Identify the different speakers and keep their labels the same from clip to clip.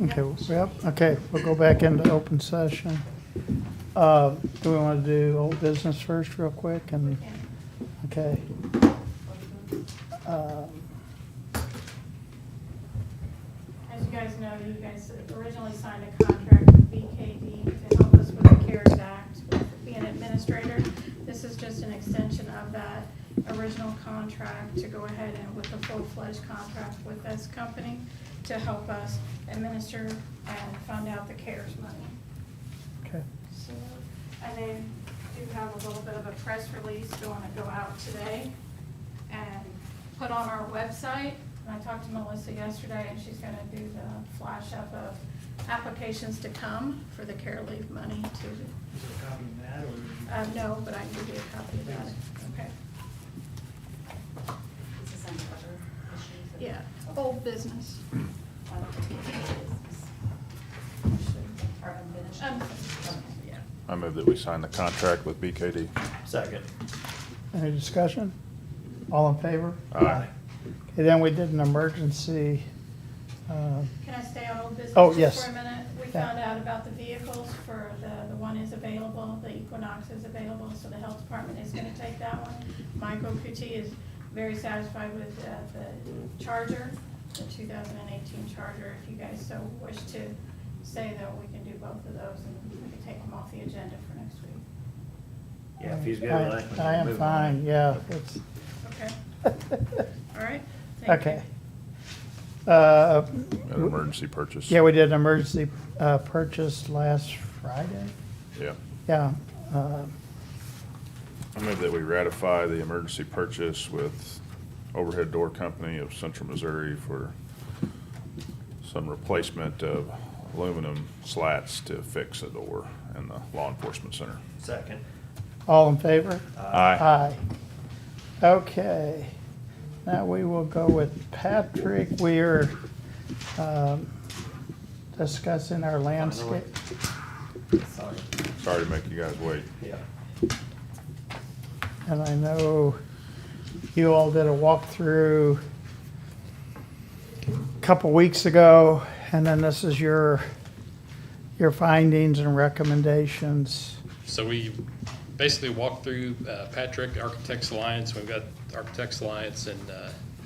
Speaker 1: Okay, yep, okay, we'll go back into open session. Do we want to do old business first real quick and, okay.
Speaker 2: As you guys know, you guys originally signed a contract with BKD to help us with the CARES Act, with being administrator. This is just an extension of that original contract to go ahead and with a full-fledged contract with this company to help us administer and fund out the CARES money.
Speaker 1: Okay.
Speaker 2: So, and they do have a little bit of a press release going to go out today and put on our website. And I talked to Melissa yesterday, and she's gonna do the flash up of applications to come for the care leave money to.
Speaker 3: Is it a copy of that, or?
Speaker 2: No, but I can give you a copy of that. Okay.
Speaker 4: It's the same cover issues.
Speaker 2: Yeah, old business.
Speaker 4: Or unfinished.
Speaker 2: Yeah.
Speaker 5: I move that we sign the contract with BKD.
Speaker 3: Second.
Speaker 1: Any discussion? All in favor?
Speaker 5: Aye.
Speaker 1: Okay, then we did an emergency,
Speaker 2: Can I stay on old business
Speaker 1: Oh,
Speaker 2: just
Speaker 1: yes.
Speaker 2: for a minute? We
Speaker 1: Yeah.
Speaker 2: found out about the vehicles for the one is available, the Equinox is available, so the health department is gonna take that one. Michael Kuti is very satisfied with the Charger, the 2018 Charger. If you guys so wish to say that, we can do both of those and we can take them off the agenda for next week.
Speaker 3: Yeah, if he's good with that.
Speaker 1: I am
Speaker 3: move on.
Speaker 1: fine, yeah, it's,
Speaker 2: Okay, all right, thank you.
Speaker 1: okay. Uh,
Speaker 5: An emergency purchase.
Speaker 1: Yeah, we did an emergency purchase last Friday.
Speaker 5: Yeah.
Speaker 1: Yeah.
Speaker 5: I move that we ratify the emergency purchase with Overhead Door Company of Central Missouri for some replacement of aluminum slats to fix a door in the law enforcement center.
Speaker 3: Second.
Speaker 1: All in favor?
Speaker 5: Aye.
Speaker 1: Aye. Okay. Now we will go with Patrick. We are discussing our landscape.
Speaker 3: Sorry.
Speaker 5: Sorry to make you guys wait.
Speaker 3: Yeah.
Speaker 1: And I know you all did a walkthrough a couple weeks ago, and then this is your findings and recommendations.
Speaker 6: So we basically walked through Patrick, Architects Alliance. We've got Architects Alliance and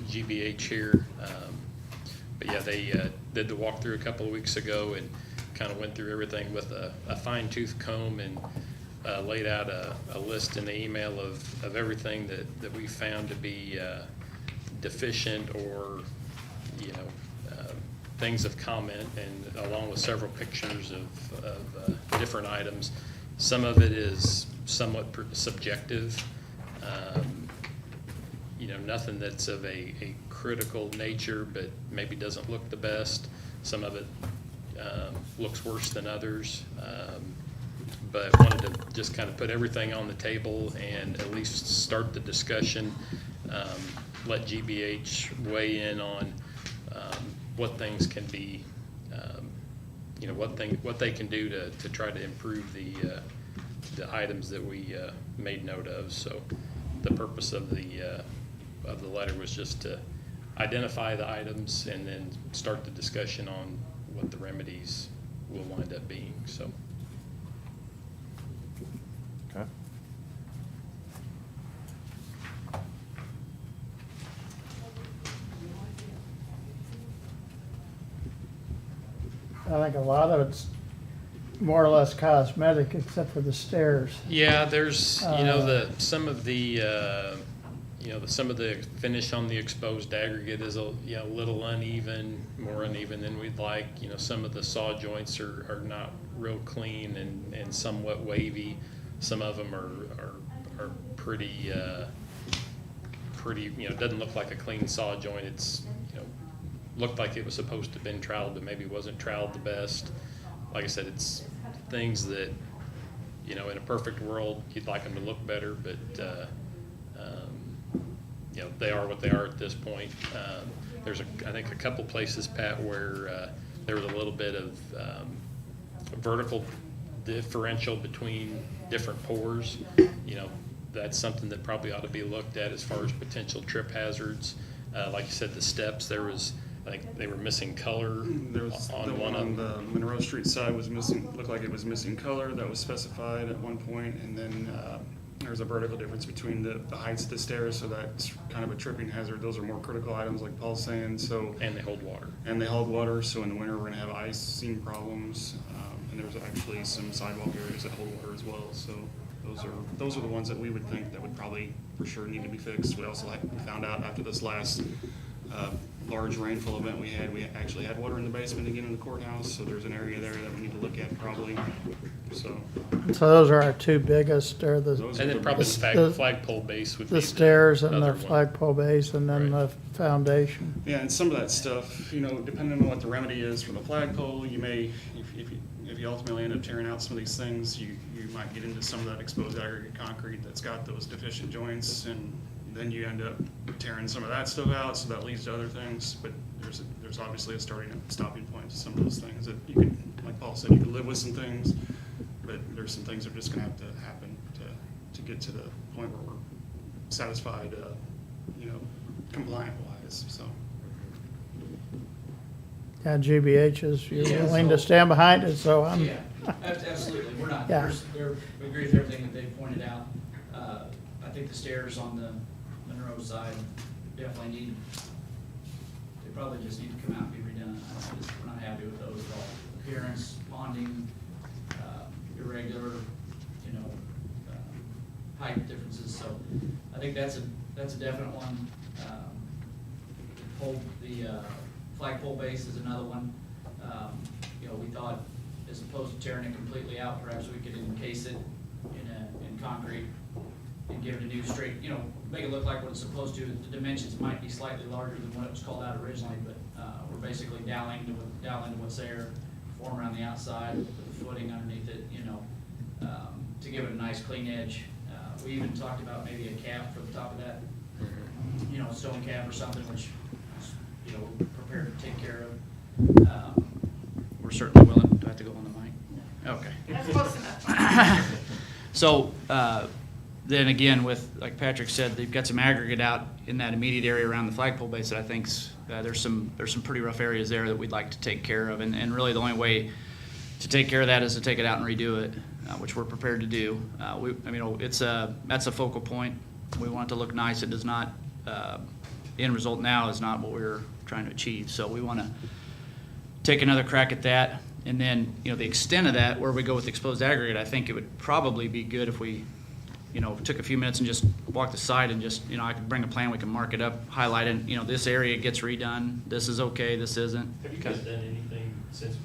Speaker 6: GBH here. But yeah, they did the walkthrough a couple of weeks ago and kind of went through everything with a fine-tooth comb and laid out a list in the email of everything that we found to be deficient or, you know, things of comment, and along with several pictures of different items. Some of it is somewhat subjective. You know, nothing that's of a critical nature, but maybe doesn't look the best. Some of it looks worse than others. But wanted to just kind of put everything on the table and at least start the discussion. Let GBH weigh in on what things can be, you know, what they can do to try to improve the items that we made note of. So the purpose of the letter was just to identify the items and then start the discussion on what the remedies will wind up being. So.
Speaker 5: Okay.
Speaker 1: I think a lot of it's more or less cosmetic, except for the stairs.
Speaker 6: Yeah, there's, you know, some of the finish on the exposed aggregate is a little uneven, more uneven than we'd like. You know, some of the saw joints are not real clean and somewhat wavy. Some of them are pretty, you know, doesn't look like a clean saw joint. It's, you know, looked like it was supposed to have been troweled, but maybe wasn't troweled the best. Like I said, it's things that, you know, in a perfect world, you'd like them to look better, but, you know, they are what they are at this point. There's, I think, a couple places, Pat, where there was a little bit of vertical differential between different pours. You know, that's something that probably ought to be looked at as far as potential trip hazards. Like you said, the steps, there was I think they were missing color
Speaker 7: There was the
Speaker 6: on
Speaker 7: one
Speaker 6: one
Speaker 7: on
Speaker 6: of
Speaker 7: the
Speaker 6: them.
Speaker 7: Monroe Street side was missing, looked like it was missing color that was specified at one point, and then there was a vertical difference between the heights of the stairs, so that's kind of a tripping hazard. Those are more critical items, like Paul's saying, so.
Speaker 6: And they hold water.
Speaker 7: And they hold water, so in the winter, we're gonna have icing problems, and there's actually some sidewalk areas that hold water as well, so those are the ones that we would think that would probably for sure need to be fixed. We also we found out after this last large rainfall event we actually had water in the basement again in the courthouse, so there's an area there that we need to look at probably, so.
Speaker 1: So those are our two biggest, or the,
Speaker 7: Those are
Speaker 6: And then probably the
Speaker 1: The-
Speaker 6: flagpole base would be
Speaker 1: the stairs and the
Speaker 6: other one.
Speaker 1: flagpole base and then the
Speaker 6: Right.
Speaker 1: foundation.
Speaker 7: Yeah, and some of that stuff, you know, depending on what the remedy is for the flagpole, you may, if you ultimately end up tearing out some of these things, you might get into some of that exposed aggregate concrete that's got those deficient joints, and then you end up tearing some of that stuff out, so that leads to other things. But there's obviously a starting and stopping point to some of those things that you could, like Paul said, you could live with some things, but there's some things that are just gonna have to happen to get to the point where we're satisfied, compliant wise, so.
Speaker 1: Yeah, GBH you're
Speaker 8: Yeah,
Speaker 1: willing to
Speaker 8: so-
Speaker 1: stand behind it, so I'm,
Speaker 8: Yeah, absolutely, we're not,
Speaker 1: Yeah.
Speaker 8: we agree with everything that they pointed out. I think the stairs on the Monroe side definitely they probably just need to come out and be redone. We're not happy with those at all. Appearance, ponding, irregular, height differences, so I think that's a definite one. The flagpole base is another one. We thought, as opposed to tearing it completely out, perhaps we could encase it in concrete and give it a new straight, make it look like what it's supposed to. The dimensions might be slightly larger than what it was called out originally, but we're basically dialing to what's there, form around the outside, with the footing underneath it, to give it a nice clean edge. We even talked about maybe a cap for the top of that, a stone cap or something, which we're prepared to take care of. We're certainly willing. Do I have to go on the mic? Okay.
Speaker 2: That's close enough.
Speaker 8: So, then again, like Patrick said, they've got some aggregate out in that immediate area around the flagpole base that I think's, there's some pretty rough areas there that we'd like to take care of. And really the only way to take care of that is to take it out and redo it, which we're prepared to do. That's a focal point. We want it to look nice. It does not, the end result now is not what we're trying to achieve. So we want to take another crack at that. And then, the extent of that, where we go with exposed aggregate, I think it would probably be good if we, took a few minutes and just walked the site and just, I could bring a plan, we can mark it up, highlight it, this area gets redone, this is okay, this isn't.
Speaker 6: Have you guys done anything since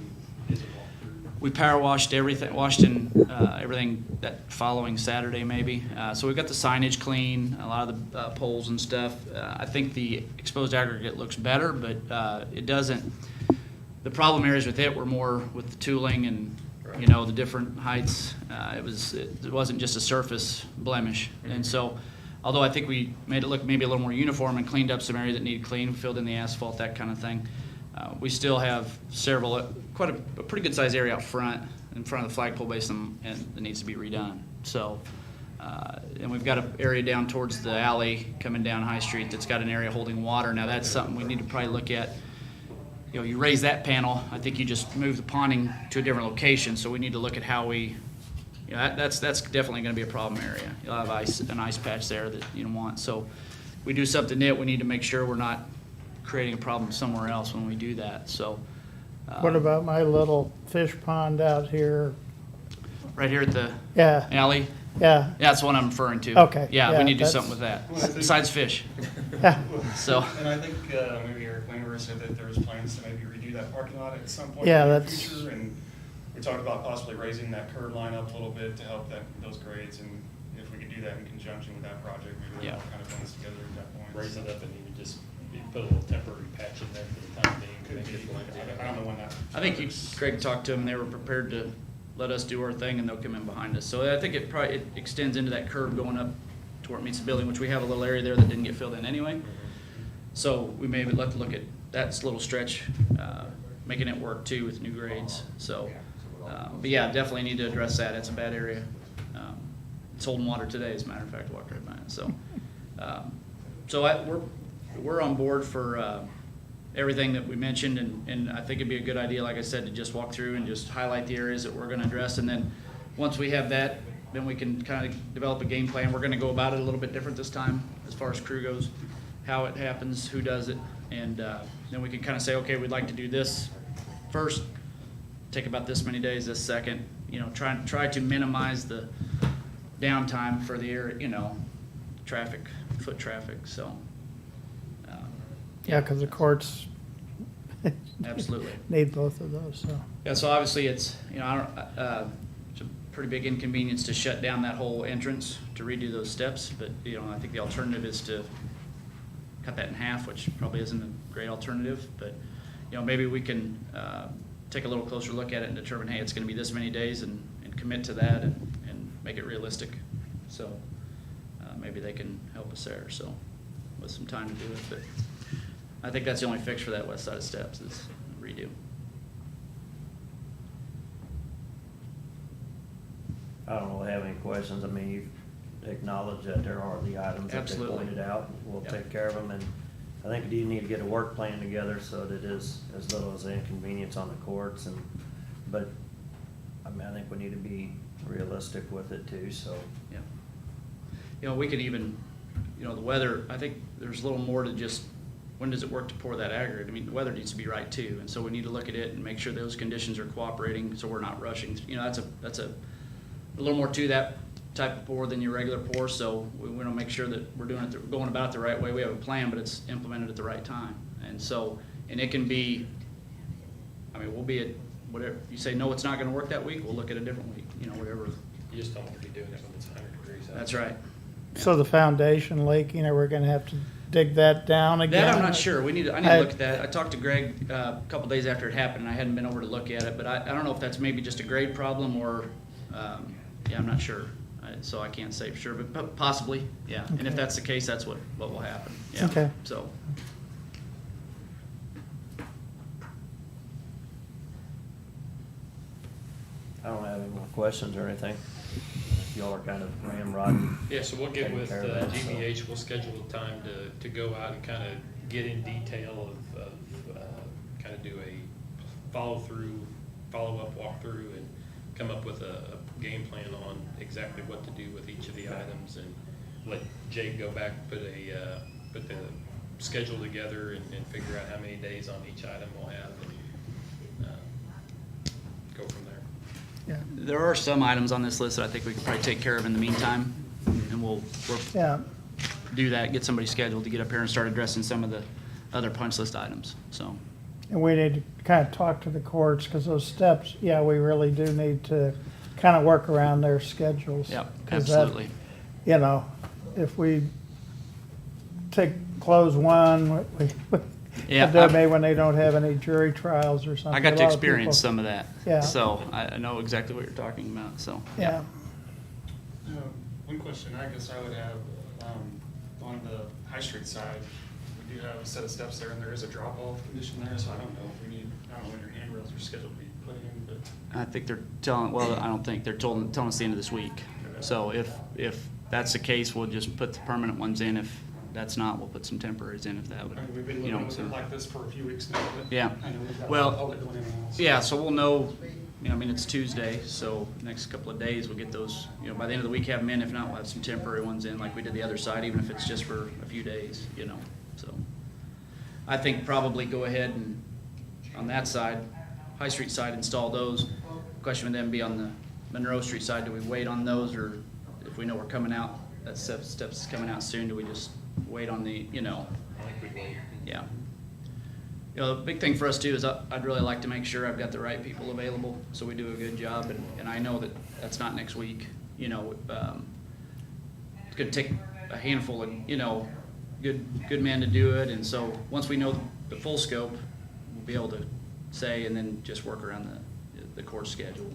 Speaker 6: we did the walkthrough?
Speaker 8: We power washed everything, everything that following Saturday maybe. So we've got the signage clean, a lot of the poles and stuff. I think the exposed aggregate looks better, but it doesn't. The problem areas with it were more with the tooling and the different heights. It wasn't just a surface blemish. And so, although I think we made it look maybe a little more uniform and cleaned up some areas that needed clean, filled in the asphalt, that kind of thing, we still have quite a pretty good sized area out front, in front of the flagpole base, and that needs to be redone. So, and we've got an area down towards the alley coming down High Street that's got an area holding water. Now that's something we need to probably look at. You raise that panel, I think you just move the ponding to a different location, so we need to look at how we, that's definitely gonna be a problem area. You'll have an ice patch there that you don't want. So we do something new, we need to make sure we're not creating a problem somewhere else when we do that, so.
Speaker 1: what about my little fish pond out here?
Speaker 8: Right here at the
Speaker 1: Yeah,
Speaker 8: alley,
Speaker 1: yeah,
Speaker 8: that's what I'm referring to.
Speaker 1: Okay,
Speaker 8: Yeah,
Speaker 1: yeah,
Speaker 8: we need to do
Speaker 1: that's-
Speaker 8: something with that,
Speaker 7: Well, I think-
Speaker 8: besides fish.
Speaker 1: yeah.
Speaker 8: So,
Speaker 7: And I think maybe Eric Langer said that there was plans to maybe redo that parking lot at some point
Speaker 1: Yeah,
Speaker 7: in the
Speaker 1: that's-
Speaker 7: future. And we talked about possibly raising that curb line up a little bit to help those grades. And if we could do that in conjunction with that project, maybe that all kind of blends together at that point.
Speaker 6: Raise it up and even just put a little temporary patch in there for the time being.
Speaker 7: Could
Speaker 6: Make
Speaker 7: be.
Speaker 6: it blend in.
Speaker 7: I don't know when that.
Speaker 8: I think Greg talked to them, and they were prepared to let us do our thing, and they'll come in behind us. So I think it extends into that curve going up to where it meets the building, which we have a little area there that didn't get filled in anyway. So we may have to look at that little stretch, making it work too with new grades. So, but yeah, definitely need to address that. It's a bad area. It's holding water today, as a matter of fact, walked right by it. So, we're on board for everything that we mentioned, and I think it'd be a good idea, like I said, to just walk through and just highlight the areas that we're gonna address, and then, once we have that, then we can kind of develop a game plan. We're gonna go about it a little bit different this time, as far as crew goes, how it happens, who does it, and then we can kind of say, okay, we'd like to do this first, take about this many days, this second, you know, try to minimize the downtime for the area, you know, traffic, foot traffic, so.
Speaker 1: Yeah, because the courts
Speaker 8: Absolutely.
Speaker 1: need both of those, so.
Speaker 8: Yeah, so obviously it's, you know, I don't, it's a pretty big inconvenience to shut down that whole entrance to redo those steps, but, you know, I think the alternative is to cut that in half, which probably isn't a great alternative, but, you know, maybe we can take a little closer look at it and determine, hey, it's gonna be this many days, and commit to that and make it realistic. So maybe they can help us there, so, with some time to do it, but I think that's the only fix for that west side of steps is redo.
Speaker 3: I don't really have any questions. I mean, you've acknowledged that there are the items that they
Speaker 8: Absolutely.
Speaker 3: pointed out. We'll
Speaker 8: Yep.
Speaker 3: take care of them, and I think we do need to get a work plan together so that it is as little as an inconvenience on the courts, but, I mean, I think we need to be realistic with it too, so.
Speaker 8: Yeah. You know, we could even, you know, the weather, I think there's a little more to just, when does it work to pour that aggregate? I mean, the weather needs to be right too, and so we need to look at it and make sure those conditions are cooperating, so we're not rushing. You know, that's a little more to that type of pour than your regular pour, so we want to make sure that we're doing it, going about it the right way. We have a plan, but it's implemented at the right time. And so, and it can be, I mean, we'll be at, whatever, you say, no, it's not gonna work that week, we'll look at a different week, you know, whatever.
Speaker 6: You just don't want to be doing it when it's 100 degrees out.
Speaker 8: That's right.
Speaker 1: So the foundation leaking, are we gonna have to dig that down again?
Speaker 8: That I'm not sure. I need to look at that. I talked to Greg a couple days after it happened, and I hadn't been over to look at it, but I don't know if that's maybe just a grade problem or, yeah, I'm not sure. So I can't say for sure, but possibly, yeah. And if
Speaker 1: Okay.
Speaker 8: that's the case, that's what will happen. Yeah.
Speaker 1: Okay.
Speaker 8: So,
Speaker 3: I don't have any more questions or anything. Y'all are kind of ramrodding.
Speaker 6: Yeah, so we'll get
Speaker 3: Taking
Speaker 6: with
Speaker 3: care of that, so.
Speaker 6: GBH, we'll schedule a time to go out and kind of get in detail of kind of do a follow-up walkthrough, and come up with a game plan on exactly what to do with each of the items, and let Jake go back, put the schedule together and figure out how many days on each item we'll have, and go from there.
Speaker 1: Yeah,
Speaker 8: there are some items on this list that I think we can probably take care of in the meantime, and we'll
Speaker 1: yeah,
Speaker 8: do that, get somebody scheduled to get up here and start addressing some of the other punch list items, so.
Speaker 1: and we need to kind of talk to the courts, because those steps, yeah, we really do need to kind of work around their schedules.
Speaker 8: Yep,
Speaker 1: 'Cause that,
Speaker 8: absolutely.
Speaker 1: you know, if we close one, we
Speaker 8: Yeah,
Speaker 1: do it maybe when they don't have any jury trials or something.
Speaker 8: I got
Speaker 1: A
Speaker 8: to
Speaker 1: lot of
Speaker 8: experience
Speaker 1: people-
Speaker 8: some of that.
Speaker 1: Yeah.
Speaker 8: So I know exactly what you're talking about, so.
Speaker 1: Yeah,
Speaker 7: One question I guess I would have, on the High Street side, we do have a set of steps there, and there is a drop-off condition there, so I don't know if we need, I don't know when your handrails are scheduled to be put in, but.
Speaker 8: I think they're telling, well, I don't think, they're telling us the end of this week. So if that's the case, we'll just put the permanent ones in. If that's not, we'll put some temporaries in if that would,
Speaker 7: I mean, we've been
Speaker 8: you know.
Speaker 7: living with
Speaker 8: So,
Speaker 7: it like this for a few weeks now, but.
Speaker 8: Yeah.
Speaker 7: I know we've got
Speaker 8: Well,
Speaker 7: all that going in and out, so.
Speaker 8: yeah, so we'll know, you know, I mean, it's Tuesday, so next couple of days, we'll get those, you know, by the end of the week, have them in. If not, we'll have some temporary ones in like we did the other side, even if it's just for a few days, you know, so. I think probably go ahead and, on that side, High Street side, install those. Question would then be on the Monroe Street side, do we wait on those, or if we know we're coming out, that steps is coming out soon, do we just wait on the, you know?
Speaker 6: I think we'd wait.
Speaker 8: Yeah. You know, the big thing for us too is I'd really like to make sure I've got the right people available, so we do a good job, and I know that that's not next week, you know. It's gonna take a handful of, you know, good men to do it, and so once we know the full scope, we'll be able to say, and then just work around the course schedule.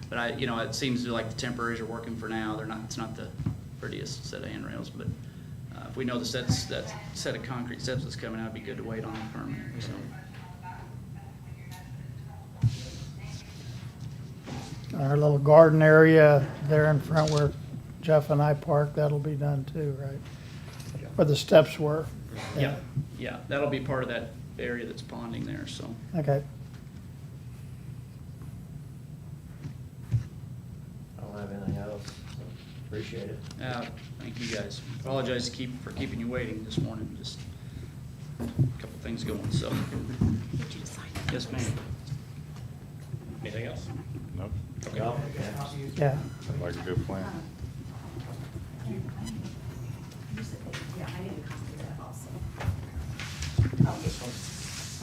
Speaker 8: But you know, it seems like the temporaries are working for now. It's not the prettiest set of handrails, but if we know that set of concrete steps that's coming out, it'd be good to wait on the permanent, so.
Speaker 1: our little garden area there in front where Jeff and I parked, that'll be done too, right? Where the steps were.
Speaker 8: Yeah, that'll be part of that area that's ponding there, so.
Speaker 1: Okay,
Speaker 3: I don't have anything else, so appreciate it.
Speaker 8: Thank you guys. Apologize for keeping you waiting this morning, just a couple things going, so.
Speaker 4: Get you to sign it.
Speaker 8: Yes, ma'am.
Speaker 6: Anything else?
Speaker 5: Nope,
Speaker 6: Okay.
Speaker 3: Well,
Speaker 1: yeah.
Speaker 5: like a good plan.
Speaker 4: Yeah, I need a copy of that also.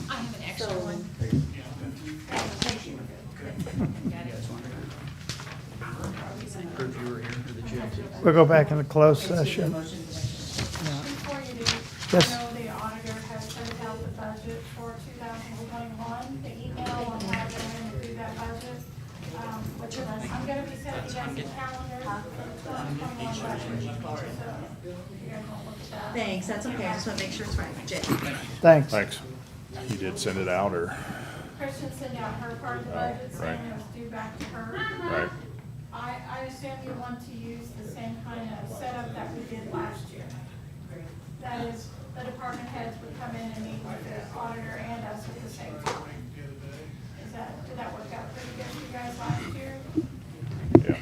Speaker 2: I have an extra one.
Speaker 8: Proof you were here for the check.
Speaker 1: We'll go back into closed session.
Speaker 2: Before you do,
Speaker 1: Yes.
Speaker 2: I know the auditor has sent out the budget for 2021, the email on how they're going to do that budget. I'm going to be sending you guys a calendar for the 2021 budget. So you guys won't look at that.
Speaker 4: Thanks, that's okay, I just want to make sure it's right. Jay.
Speaker 1: Thanks.
Speaker 5: Thanks. You did send it out, or,
Speaker 2: Kristen sent out her part of the budget, saying
Speaker 5: right.
Speaker 2: it was due back to her.
Speaker 5: right?
Speaker 2: I assume you want to use the same kind of setup that we did last year. That is, the department heads would come in and meet with the auditor and us at the same time. Did that work out pretty good for you guys last year?
Speaker 5: Yeah.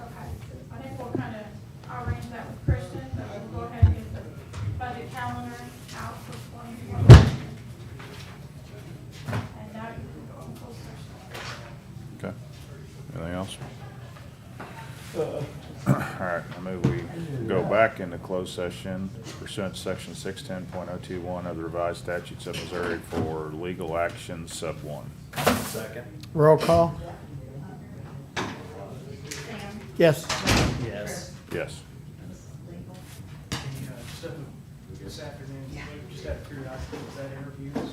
Speaker 2: Okay. I think we'll kind of arrange that with Kristen, but we'll go ahead and get the budget calendar out for 2020. And now you can go in closed session.
Speaker 5: Okay. Anything else? All right, I move we go back into closed session pursuant to section 610.021 of the revised statutes of Missouri for legal action sub 1.
Speaker 3: Second?
Speaker 1: Roll call? Yes.
Speaker 3: Yes.
Speaker 5: Yes.
Speaker 9: This afternoon, just out of curiosity, was that interviews?